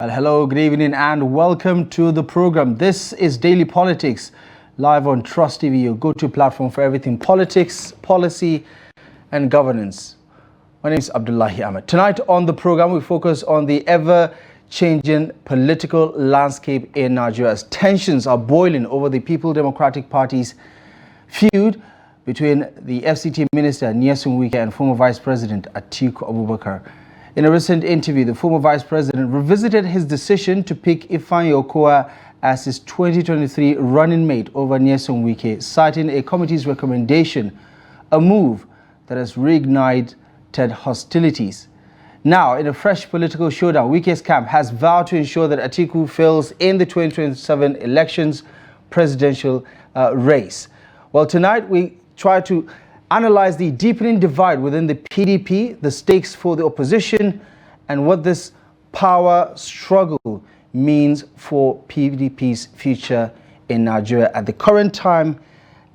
Well, hello, good evening, and welcome to the program. This is Daily Politics, live on Trust TV, your go-to platform for everything politics, policy, and governance. My name is Abdullahi Ahmed. Tonight on the program, we focus on the ever-changing political landscape in Nigeria as tensions are boiling over the People Democratic Party's feud between the FCT Minister Nyesom Wike and former Vice President Atiku Abubakar. In a recent interview, the former Vice President revisited his decision to pick Ifeanyi Okowa as his 2023 running mate over Nyesom Wike, citing a committee's recommendation, a move that has reignited hostilities. Now, in a fresh political showdown, Wike's camp has vowed to ensure that Atiku fails in the 2027 elections presidential race. Well, tonight we try to analyze the deepening divide within the PDP, the stakes for the opposition, and what this power struggle means for PDP's future in Nigeria at the current time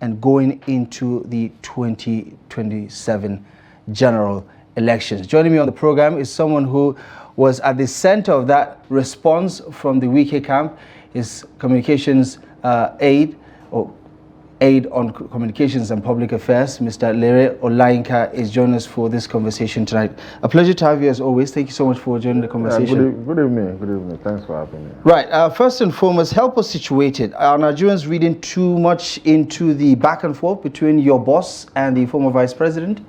and going into the 2027 general elections. Joining me on the program is someone who was at the center of that response from the Wike camp, his communications aide on communications and public affairs, Mr. Lere Olayinka, is joining us for this conversation tonight. A pleasure to have you as always. Thank you so much for joining the conversation. Good evening. Good evening. Thanks for having me. Right. First and foremost, help us situate it. Are Nigerians reading too much into the back and forth between your boss and the former vice president?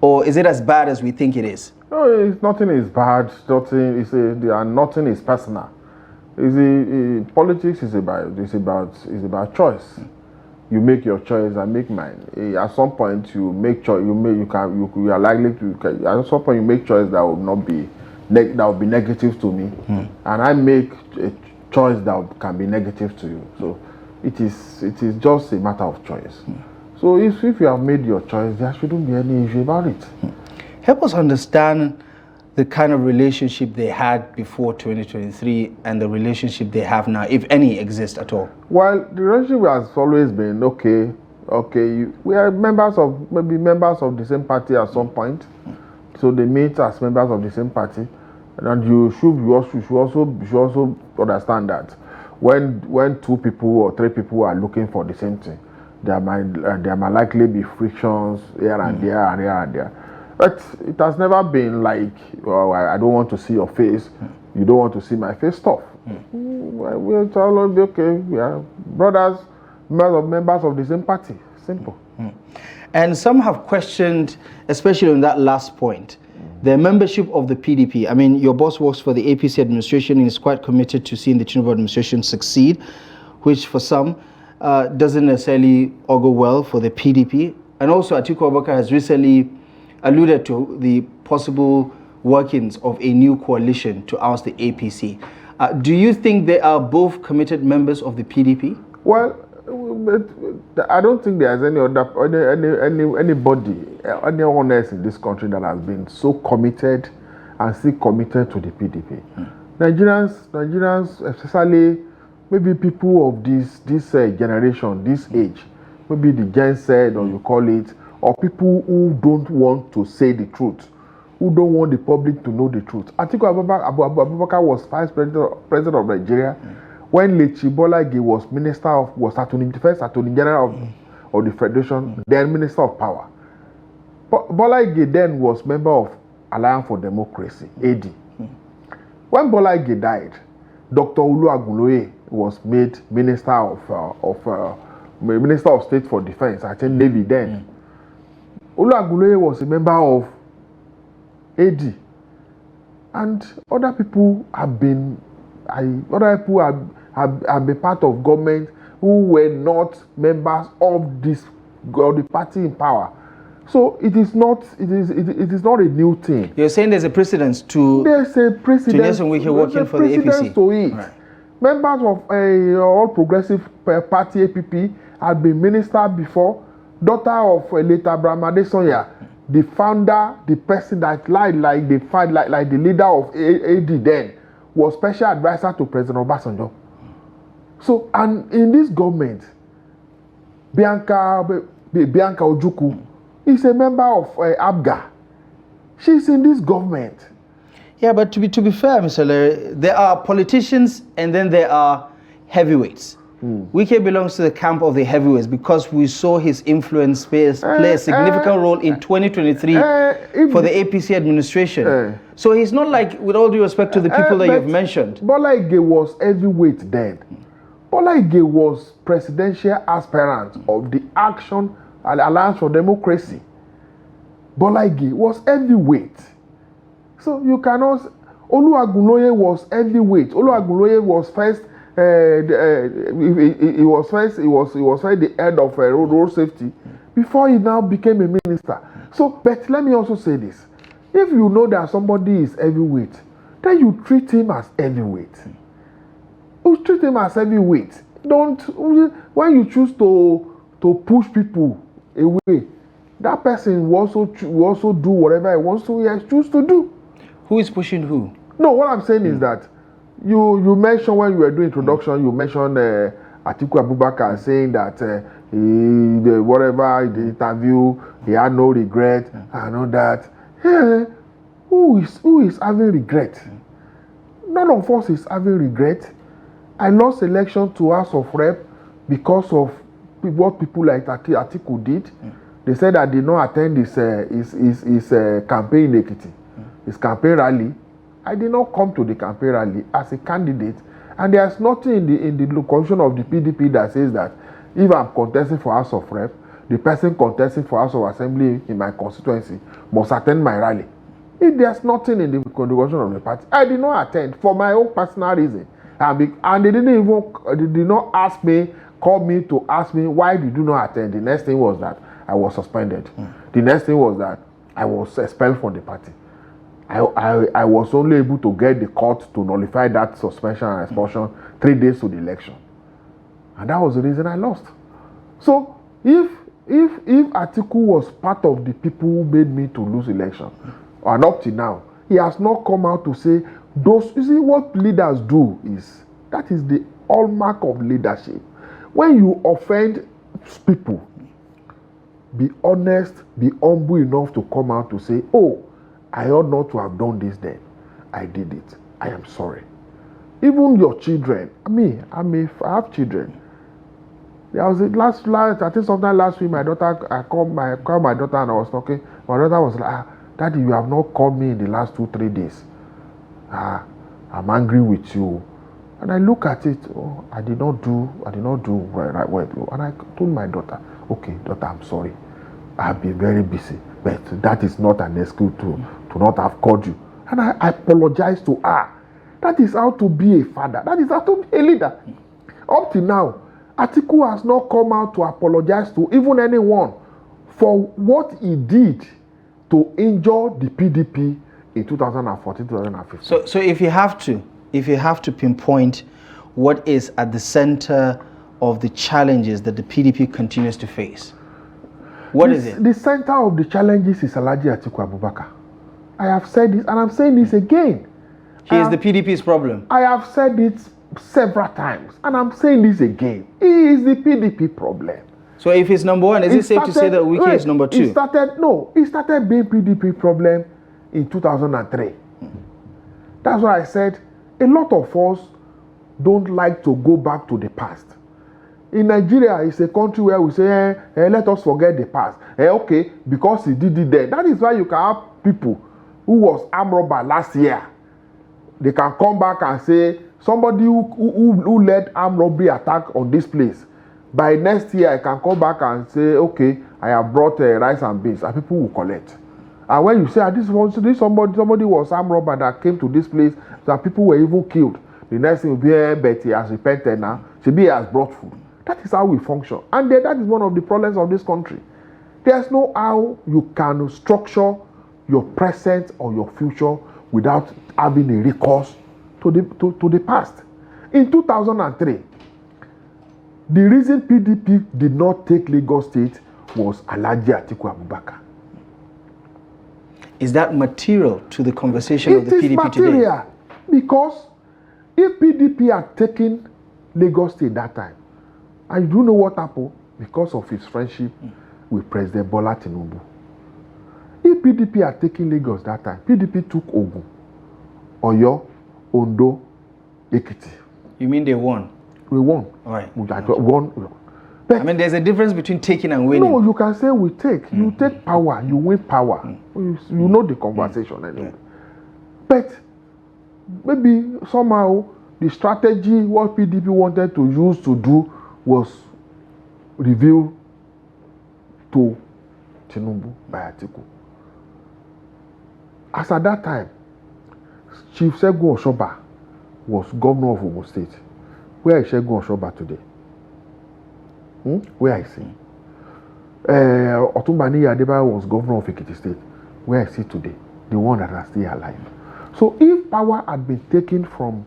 Or is it as bad as we think it is? No, nothing is bad. Nothing is personal. Politics is about choice. You make your choice, I make mine. At some point, you make choice. You are likely to. At some point, you make choice that will not be negative to me, and I make a choice that can be negative to you. So, it is just a matter of choice. So, if you have made your choice, there shouldn't be any issue about it. Help us understand the kind of relationship they had before 2023 and the relationship they have now, if any exists at all. Well, the relationship has always been okay. We are members of the same party at some point, so they meet as members of the same party, and you should also understand that when two people or three people are looking for the same thing, there might likely be frictions here and there and here and there. But it has never been like, oh, I don't want to see your face, you don't want to see my face stuff. We'll all be okay. We are brothers, members of the same party. Simple. And some have questioned, especially on that last point, the membership of the PDP. I mean, your boss works for the APC administration and is quite committed to seeing the Tinubu administration succeed, which for some doesn't necessarily augur well for the PDP. And also, Atiku Abubakar has recently alluded to the possible workings of a new coalition to oust the APC. Do you think they are both committed members of the PDP? Well, I don't think there's anyone else in this country that has been so committed and still committed to the PDP. Nigerians, especially maybe people of this generation, this age, maybe the Gen Z or you call it, or people who don't want to say the truth, who don't want the public to know the truth. Atiku Abubakar was Vice President of Nigeria when Lere Olayinka was first Attorney General of the Federation, then Minister of Power. Olayinka then was member of Alliance for Democracy, Aide. When Olayinka died, Dr. Abdullahi was made Minister of State for Defense, I think Navy then. Abdullahi was a member of Aide, and other people have been part of government who were not members of the party in power. So it is not a new thing. You're saying there's a precedence to Nyesom Wike working for the APC. To it. Right. Members of All Progressive Party APP had been minister before. Daughter of late Adesonya, the founder, the person that like the leader of Aide then, was special advisor to President Obasanjo. So, and in this government, Bianca Ojukwu is a member of ABGA. She's in this government. Yeah, but to be fair, Mr. Lere, there are politicians and then there are heavyweights. Wike belongs to the camp of the heavyweights because we saw his influence play a significant role in 2023 for the APC administration. So he's not like, with all due respect to the people that you've mentioned. Bola Ige was heavyweight then. Bola Ige was presidential aspirant of the Action Alliance for Democracy. Bola Ige was heavyweight. So you cannot. Oluwagunloye was heavyweight. Oluwagunloye was first. He was first the head of road safety before he now became a minister. So, but let me also say this: if you know that somebody is heavyweight, then you treat him as heavyweight. You treat him as heavyweight. Don't, when you choose to push people away, that person will also do whatever he wants to choose to do. Who is pushing who? No, what I'm saying is that you mentioned when you were doing introduction, you mentioned Atiku Abubakar saying that whatever the interview, he had no regret and all that. Yeah, who is having regret? None of us is having regret. I lost election to House of Rep because of what people like Atiku did. They said I did not attend his campaign in Ekiti, his campaign rally. I did not come to the campaign rally as a candidate, and there's nothing in the constitution of the PDP that says that if I'm contesting for House of Rep, the person contesting for House of Assembly in my constituency must attend my rally. If there's nothing in the constitution of the party, I did not attend for my own personal reason, and they did not call me to ask me why did you not attend. The next thing was that I was suspended. The next thing was that I was expelled from the party. I was only able to get the court to nullify that suspension and expulsion 3 days to the election. And that was the reason I lost. So if Atiku was part of the people who made me to lose election, and up to now, he has not come out to say those. You see, what leaders do is, that is the hallmark of leadership. When you offend people, be honest, be humble enough to come out to say, oh, I ought not to have done this then. I did it. I am sorry. Even your children. I have children. There was I think sometime last week, I called my daughter and I was talking. My daughter was like, Daddy, you have not called me in the last 2-3 days. I'm angry with you. And I look at it, I did not do right well. And I told my daughter, okay, daughter, I'm sorry. I've been very busy. But that is not an excuse to not have called you. And I apologize to her. That is how to be a father. That is how to be a leader. Up till now, Atiku has not come out to apologize to even anyone for what he did to injure the PDP in 2014, 2015. So if you have to pinpoint what is at the center of the challenges that the PDP continues to face, what is it? The center of the challenges is Alhaji Atiku Abubakar. I have said this, and I'm saying this again. He is the PDP's problem. I have said it several times, and I'm saying this again. He is the PDP problem. So if he's number one, is it safe to say that Wike is number two? He started being PDP problem in 2003. That's why I said a lot of us don't like to go back to the past. In Nigeria, it's a country where we say, let us forget the past. Okay, because he did it then. That is why you can have people who was armed robber last year. They can come back and say, somebody who led armed robbery attack on this place. By next year, I can come back and say, okay, I have brought rice and beans, and people will collect. And when you say, somebody was armed robber that came to this place, that people were even killed, the next thing will be, but he has repented now. He has brought food. That is how we function. And that is one of the problems of this country. There's no how you can structure your present or your future without having a recourse to the past. In 2003, the reason PDP did not take Lagos State was Alhaji Atiku Abubakar. Is that material to the conversation of the PDP today? It is material, because if PDP had taken Lagos State that time, and you do know what happened because of his friendship with President Bola Tinubu. If PDP had taken Lagos that time, PDP took Ogun, Oyo, Ondo, Ekiti. You mean they won? We won. All right. We won. I mean, there's a difference between taking and winning. No, you can say we take. You take power, you win power. You know the conversation anyway. But maybe somehow the strategy what PDP wanted to use to do was revealed to Tinubu by Atiku. As at that time, Chief Segun Oshoba was governor of Ogun State. Where is Segun Oshoba today? Where is he? Otunbani Adeba was governor of Ekiti State. Where is he today? The one that is still alive. So if power had been taken from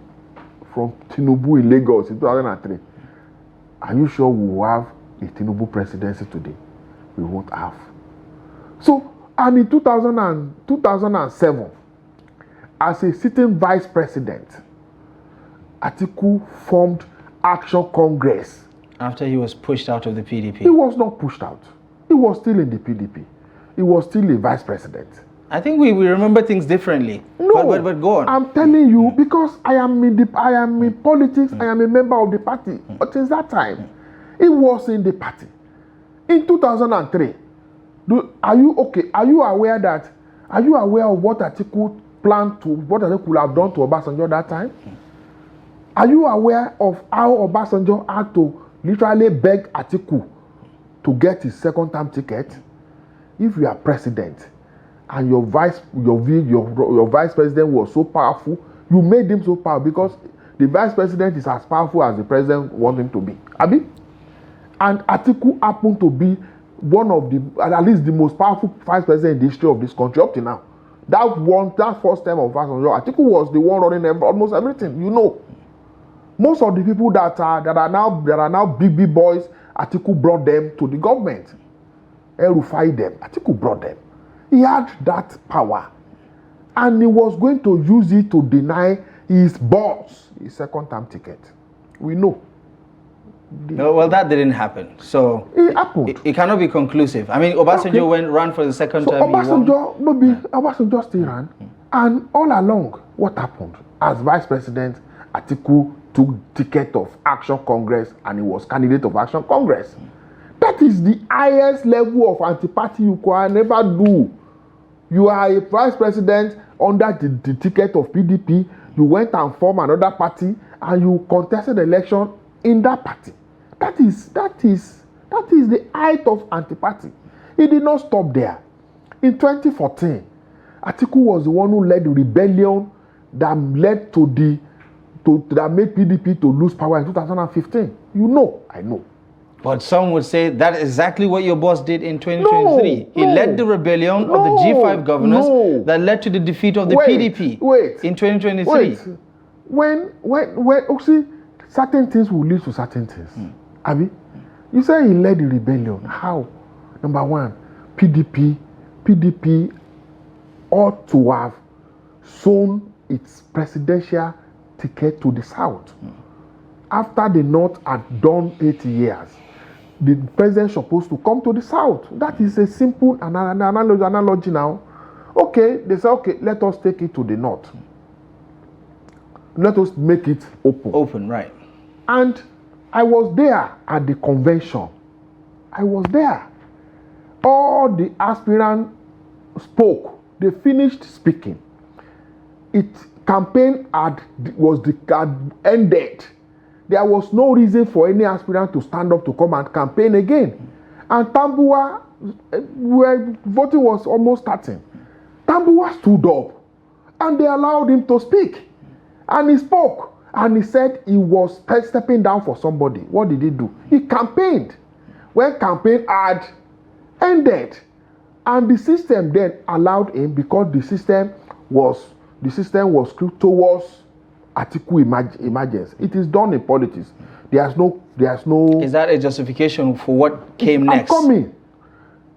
Tinubu in Lagos in 2003, are you sure we will have a Tinubu presidency today? We won't have. So, and in 2007, as a sitting vice president, Atiku formed Action Congress. After he was pushed out of the PDP? He was not pushed out. He was still in the PDP. He was still a vice president. I think we remember things differently. No, but go on. I'm telling you, because I am in politics, I am a member of the party. But since that time, he was in the party. In 2003, are you okay? Are you aware of what Atiku what Atiku could have done to Obasanjo that time? Are you aware of how Obasanjo had to literally beg Atiku to get his second term ticket? If you are president and your vice president was so powerful, you made him so powerful because the vice president is as powerful as the president wants him to be. Abi? And Atiku happened to be one of at least the most powerful vice president in the history of this country up to now. That first term of Obasanjo, Atiku was the one running almost everything. You know, most of the people that are now big boys, Atiku brought them to the government. El-Rufai them, Atiku brought them. He had that power, and he was going to use it to deny his boss his second term ticket. We know. Well, that didn't happen. So it happened. It cannot be conclusive. I mean, Obasanjo ran for the second term. Obasanjo still ran, and all along, what happened? As vice president, Atiku took ticket of Action Congress, and he was candidate of Action Congress. That is the highest level of anti-party you can never do. You are a vice president under the ticket of PDP. You went and formed another party, and you contested the election in that party. That is the height of anti-party. It did not stop there. In 2014, Atiku was the one who led the rebellion that led that made PDP to lose power in 2015. You know, I know. But some would say that is exactly what your boss did in 2023. He led the rebellion of the G5 governors that led to the defeat of the PDP in 2023. See, certain things will lead to certain things. Abi, you say he led the rebellion. How? Number one, PDP ought to have sown its presidential ticket to the South. After the North had done 80 years, the president is supposed to come to the South. That is a simple analogy now. Okay, they say, okay, let us take it to the North. Let us make it open. Open, right. And I was there at the convention. I was there. All the aspirants spoke. They finished speaking. Campaign had ended. There was no reason for any aspirant to stand up to come and campaign again. And Tambuwa, where voting was almost starting, Tambuwa stood up and they allowed him to speak. And he spoke and he said he was stepping down for somebody. What did he do? He campaigned. When campaign had ended, and the system then allowed him, because the system was skewed towards Atiku emergence. It is done in politics. There's no. Is that a justification for what came next? I'm coming.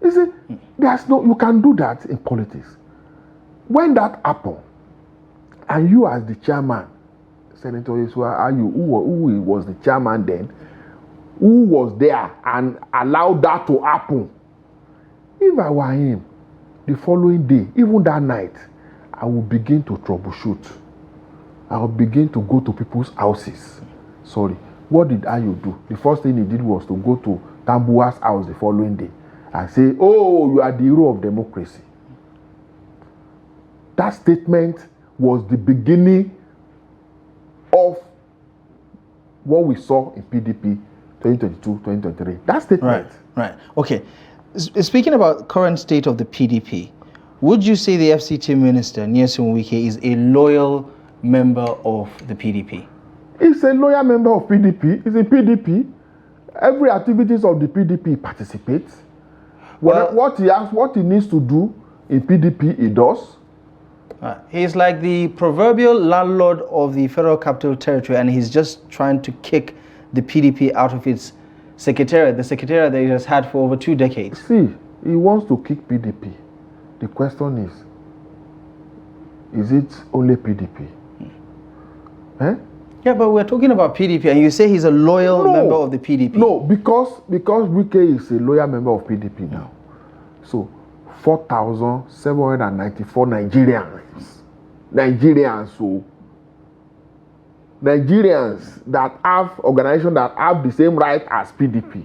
You see, you can do that in politics. When that happened, and you as the chairman, Senator Yesua, who was the chairman then, who was there and allowed that to happen? If I were him, the following day, even that night, I would begin to troubleshoot. I'll begin to go to people's houses. Sorry, what did Ayo do? The first thing he did was to go to Tambuwa's house the following day and say, oh, you are the hero of democracy. That statement was the beginning of what we saw in PDP 2022-2023. That statement. Right. Okay. Speaking about current state of the PDP, would you say the FCT Minister, Nyesom Wike, is a loyal member of the PDP? He's a loyal member of PDP. He's in PDP. Every activities of the PDP participates. What he needs to do in PDP, he does. He's like the proverbial landlord of the Federal Capital Territory, and he's just trying to kick the PDP out of its secretariat, the secretariat that he has had for over 2 decades. See, he wants to kick PDP. The question is it only PDP? Yeah, but we're talking about PDP, and you say he's a loyal member of the PDP. No, because Wike is a loyal member of PDP now. So 4,794 Nigerians that have organizations that have the same right as PDP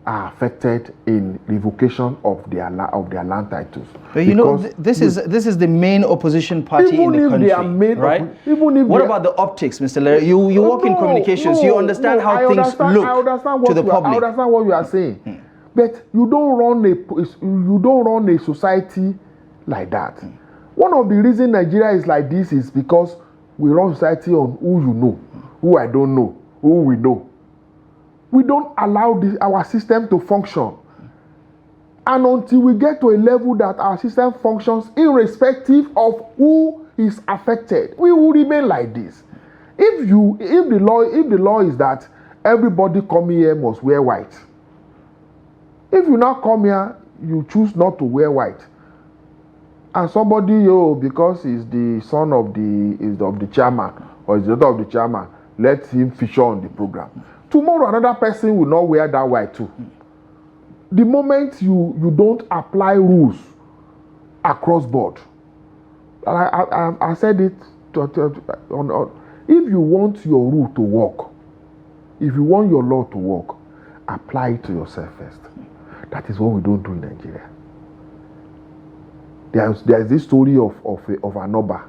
are affected in revocation of their land titles. But you know, this is the main opposition party in the country, right? What about the optics, Mr. Lere? You work in communications. You understand how things look to the public. I understand what you are saying, but you don't run a society like that. One of the reasons Nigeria is like this is because we run society on who you know, who I don't know, who we know. We don't allow our system to function. And until we get to a level that our system functions irrespective of who is affected, we will remain like this. If the law is that everybody coming here must wear white, if you now come here, you choose not to wear white, and somebody, because he's the son of the chairman or is the daughter of the chairman, let him feature on the program. Tomorrow another person will not wear that white too. The moment you don't apply rules across board, I said it if you want your rule to work, if you want your law to work, apply it to yourself first. That is what we don't do in Nigeria. There's this story of an Oba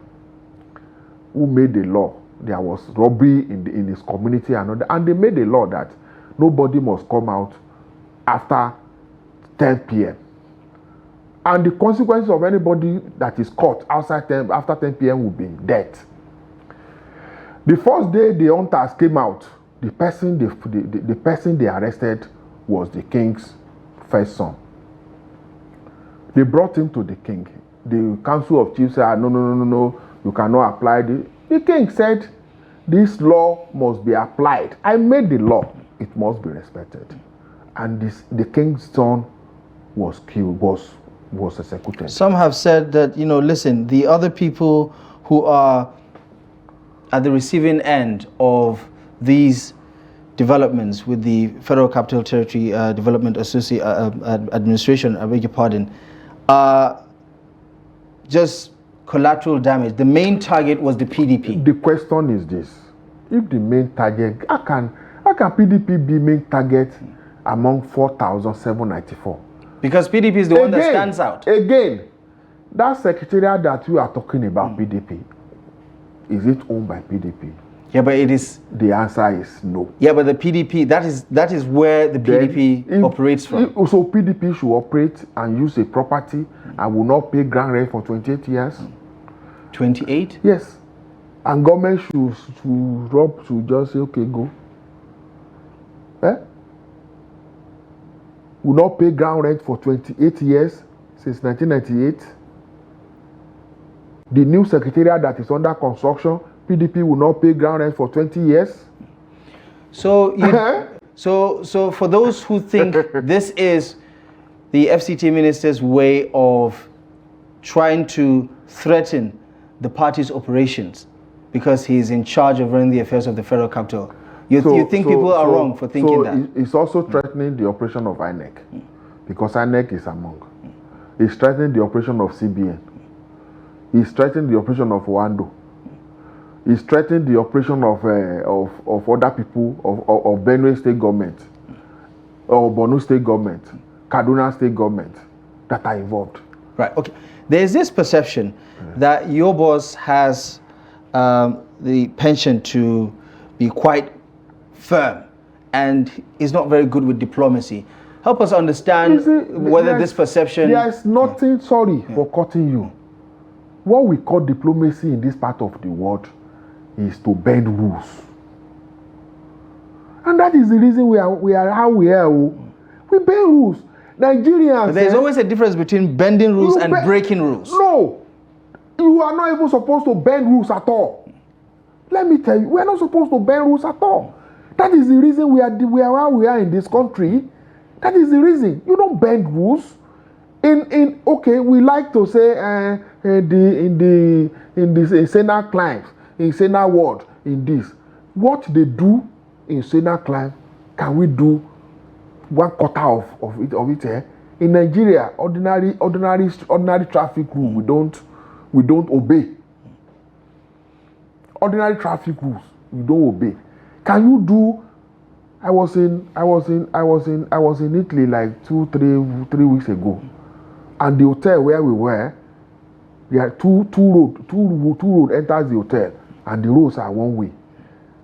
who made a law. There was robbery in his community and they made a law that nobody must come out after 10 p.m. And the consequences of anybody that is caught after 10 p.m. will be death. The first day the hunters came out, the person they arrested was the king's first son. They brought him to the king. The council of chiefs said, no, you cannot apply this. The king said, this law must be applied. I made the law. It must be respected. And the king's son was killed, was executed. Some have said that, listen, the other people who are at the receiving end of these developments with the Federal Capital Territory Development Administration, I beg your pardon, just collateral damage. The main target was the PDP. The question is this: if the main target, how can PDP be main target among 4,794? Because PDP is the one that stands out. Again, that secretariat that you are talking about, PDP, is it owned by PDP? Yeah, but it is. The answer is no. Yeah, but the PDP, that is where the PDP operates from. So PDP should operate and use a property and will not pay ground rent for 28 years. 28? Yes. And government should just say, okay, go. Will not pay ground rent for 28 years since 1998. The new secretariat that is under construction, PDP will not pay ground rent for 20 years. So, so for those who think this is the FCT Minister's way of trying to threaten the party's operations because he's in charge of running the affairs of the federal capital, you think people are wrong for thinking that? It's also threatening the operation of INEC because INEC is among. It's threatening the operation of CBN. It's threatening the operation of Wando. is threatening the operation of other people of Benue State government or Borno State government, Kaduna State government that are involved. Right. Okay. There is this perception that your boss has the penchant to be quite firm and is not very good with diplomacy. Help us understand whether this perception... There is nothing, sorry for cutting you. What we call diplomacy in this part of the world is to bend rules. And that is the reason we are how we are. We bend rules. Nigerians... But there's always a difference between bending rules and breaking rules. No. You are not even supposed to bend rules at all. Let me tell you, we are not supposed to bend rules at all. That is the reason we are how we are in this country. That is the reason. You don't bend rules. Okay, we like to say in the Senate climb, in Senate world, in this. What they do in Senate climb, can we do 1/4 of it here? In Nigeria, ordinary traffic rule we don't obey. Ordinary traffic rules we don't obey. Can you do? I was in Italy like 3 weeks ago, and the hotel where we were, there are two road enters the hotel, and the roads are one way.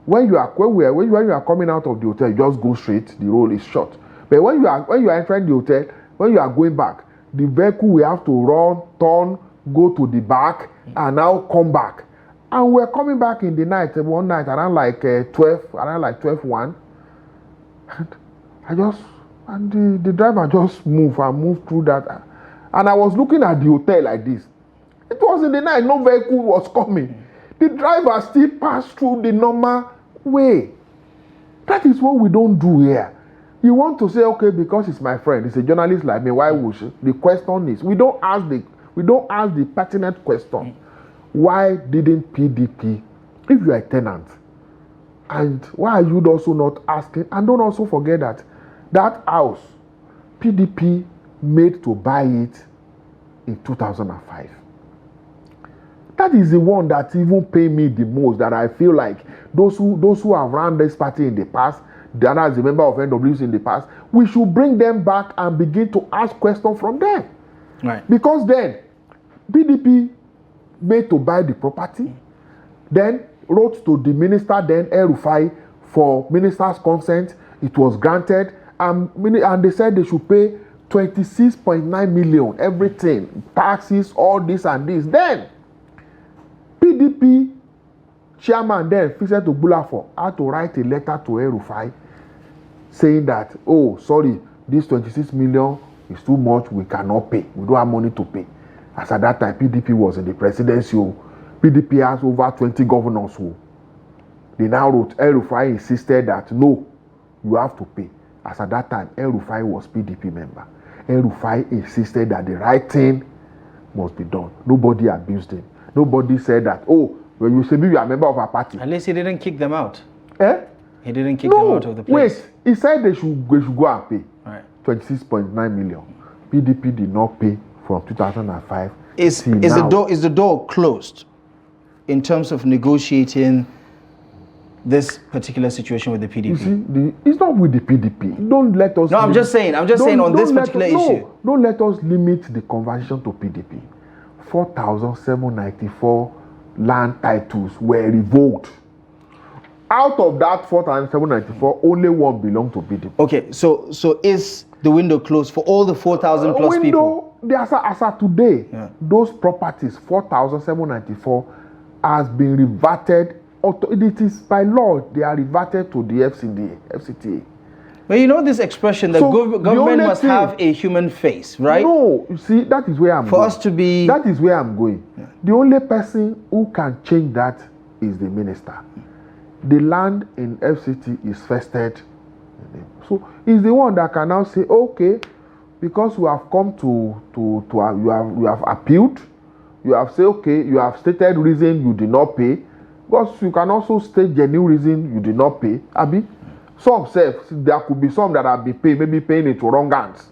When you are coming out of the hotel, you just go straight. The road is short. But when you are entering the hotel, when you are going back, the vehicle will have to run, turn, go to the back, and now come back. And we're coming back in the night, one night around like 12:1. And the driver just moved through that. And I was looking at the hotel like this. It was in the night, no vehicle was coming. The driver still passed through the normal way. That is what we don't do here. You want to say, okay, because it's my friend, it's a journalist like me, why would you? The question is, we don't ask the pertinent question. Why didn't PDP, if you are a tenant, and why are you also not asking? And don't also forget that house, PDP made to buy it in 2005. That is the one that even pay me the most, that I feel like those who have run this party in the past, that as a member of NWC in the past, we should bring them back and begin to ask questions from them. Right. Because then, PDP made to buy the property, then wrote to the minister, then El-Rufai, for minister's consent. It was granted, and they said they should pay 26.9 million, everything, taxes, all this and this. Then, PDP chairman then, Fisher to Bulafo, had to write a letter to El-Rufai saying that, oh, sorry, this 26 million is too much, we cannot pay. We don't have money to pay. As at that time, PDP was in the presidency. PDP has over 20 governors. They now wrote, El-Rufai insisted that, no, you have to pay. As at that time, El-Rufai was PDP member. El-Rufai insisted that the right thing must be done. Nobody abused him. Nobody said that, oh, when you say maybe you are a member of a party. At least he didn't kick them out. Eh? He didn't kick them out of the place. Wait, he said they should go and pay. Right. 26.9 million. PDP did not pay from 2005. Is the door closed in terms of negotiating this particular situation with the PDP? You see, it's not with the PDP. Don't let us... No, I'm just saying on this particular issue. Don't let us limit the conversation to PDP. 4,794 land titles were revoked. Out of that 4,794, only one belonged to PDP. Okay, so is the window closed for all the 4,000 plus people? As of today, those properties, 4,794, has been reverted. It is by law, they are reverted to the FCT. Well, you know this expression that government must have a human face, right? No, you see, that is where I'm going. For us to be... That is where I'm going. Yeah. The only person who can change that is the minister. The land in FCT is vested. So he's the one that can now say, okay, because you have come you have appealed, you have said, okay, you have stated reason you did not pay, because you can also state genuine reason you did not pay. Abi, some say there could be some that have been paid, maybe paying it to wrong hands.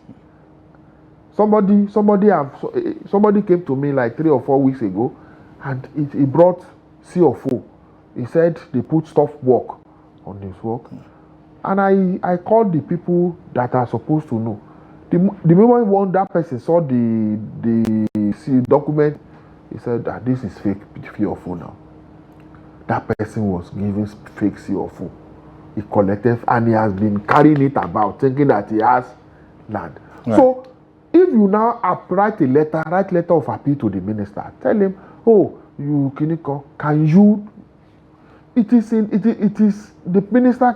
Somebody came to me like 3 or 4 weeks ago, and he brought C of O He said they put stop work on his work. And I called the people that are supposed to know. The moment one that person saw the document, he said that this is fake CFO now. That person was giving fake CFO. He collected and he has been carrying it about, thinking that he has land. Right. So if you now write letter of appeal to the minister, tell him, oh, you Kiniko, can you? It is the minister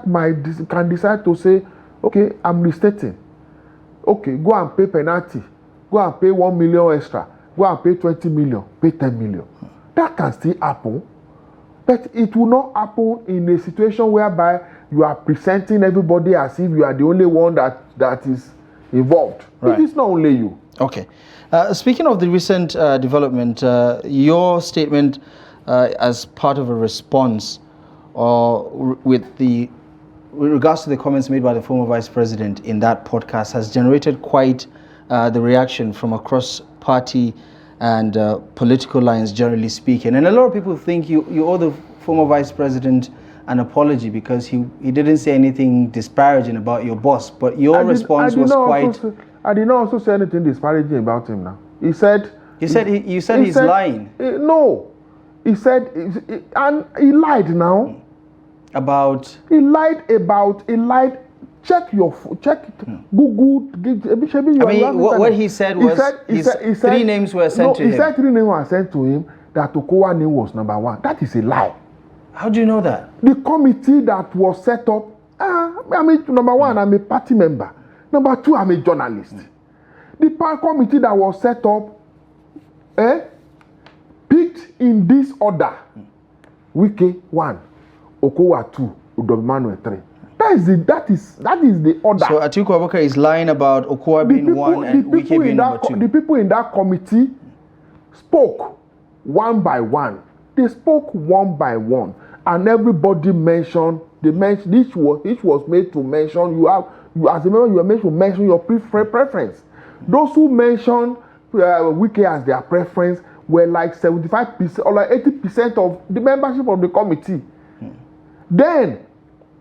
can decide to say, okay, I'm restating. Okay, go and pay penalty. Go and pay 1 million extra. Go and pay 20 million. Pay 10 million. That can still happen. But it will not happen in a situation whereby you are presenting everybody as if you are the only one that is involved. Right. It is not only you. Okay. Speaking of the recent development, your statement as part of a response with regards to the comments made by the former vice president in that podcast has generated quite the reaction from across party and political lines, generally speaking. And a lot of people think you owe the former vice president an apology because he didn't say anything disparaging about your boss, but your response was quite... I did not also say anything disparaging about him now. He said... You said he's lying. No. He said... and he lied now. About... He lied. Check Google. I mean, what he said was he said 3 names were sent to him. He said 3 names were sent to him that Okowa name was number 1. That is a lie. How do you know that? The committee that was set up, I mean, number 1, I'm a party member. Number 2, I'm a journalist. The committee that was set up, picked in this order. Wike 1, Okowa 2, Udobimanu 3. That is the order. So Atiku Abubakar is lying about Okowa being 1 and Wike being number 2. The people in that committee spoke one by one. They spoke one by one, and everybody mentioned. Each was made to mention. As a member, you are made to mention your preference. Those who mentioned Wike as their preference were like 75% or like 80% of the membership of the committee. Then,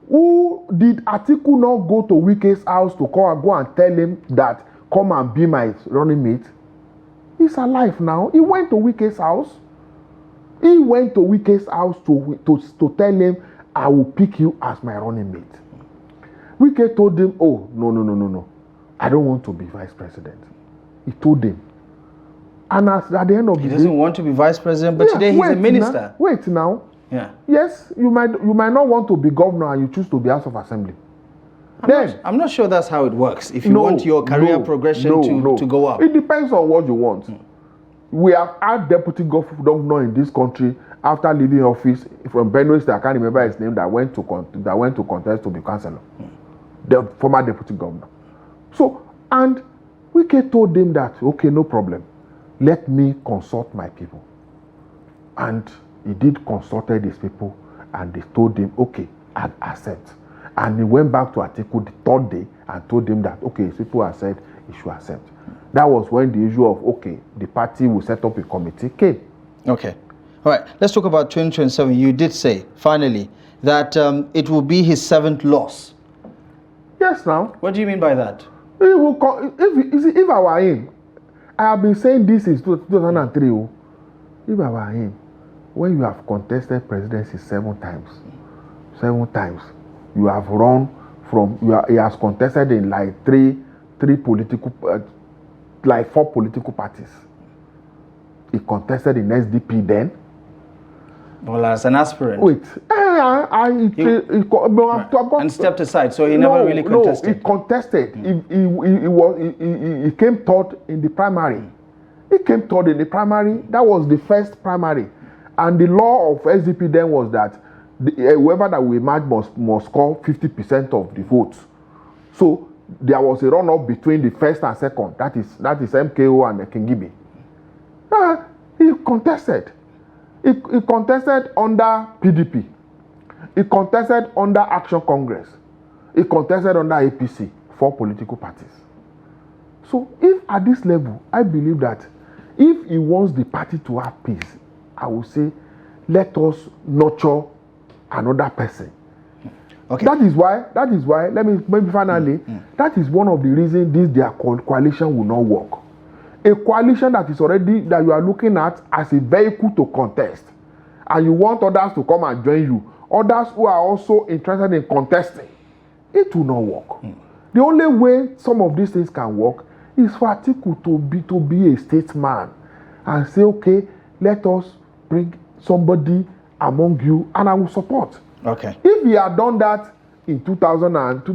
who did Atiku not go to Wike's house to go and tell him that come and be my running mate? He's alive now. He went to Wike's house. He went to Wike's house to tell him, I will pick you as my running mate. Wike told him, oh, no. I don't want to be vice president. He told him. And at the end of the day... He doesn't want to be vice president, but today he's a minister. Wait now. Yeah. Yes, you might not want to be governor and you choose to be House of Assembly. I'm not sure that's how it works. If you want your career progression to go up. It depends on what you want. We have had deputy governor in this country after leaving office from Benue State. I can't remember his name. That went to contest to be councillor. The former deputy governor. So, and Wike told them that, okay, no problem. Let me consult my people. And he did consulted his people, and they told him, okay, I accept. And he went back to Atiku the 3rd day and told him that, okay, his people have said he should accept. That was when the issue of, okay, the party will set up a committee came. Okay. All right. Let's talk about 2027. You did say, finally, that it will be his 7th loss. Yes, now. What do you mean by that? If I were him, I have been saying this since 2003. If I were him, when you have contested presidency 7 times, you have run from, he has contested in like 4 political parties. He contested in SDP then. Well, as an aspirant. Wait. And stepped aside, so he never really contested. No, he contested. He came 3rd in the primary. That was the first primary. And the law of SDP then was that whoever that will emerge must score 50% of the votes. So there was a runoff between the first and second. That is MKO and Kingibe. He contested. He contested under PDP. He contested under Action Congress. He contested under APC, 4 political parties. So if at this level, I believe that if he wants the party to have peace, I will say, let us nurture another person. Okay. That is why, let me maybe finally, that is one of the reasons their coalition will not work. A coalition that is already, that you are looking at as a vehicle to contest, and you want others to come and join you, others who are also interested in contesting, it will not work. The only way some of these things can work is for Atiku to be a statesman and say, okay, let us bring somebody among you and I will support. Okay. If he had done that in 2002,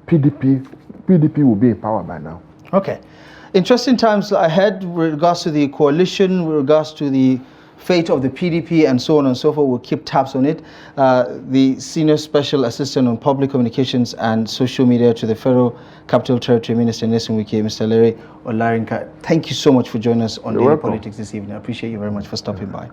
PDP will be in power by now. Okay. Interesting times ahead with regards to the coalition, with regards to the fate of the PDP and so on and so forth. We'll keep tabs on it. The Senior Special Assistant on Public Communications and Social Media to the Federal Capital Territory Minister, Nyesom, Mr. Lere Olayinka. Thank you so much for joining us on Daily Politics this evening. I appreciate you very much for stopping by.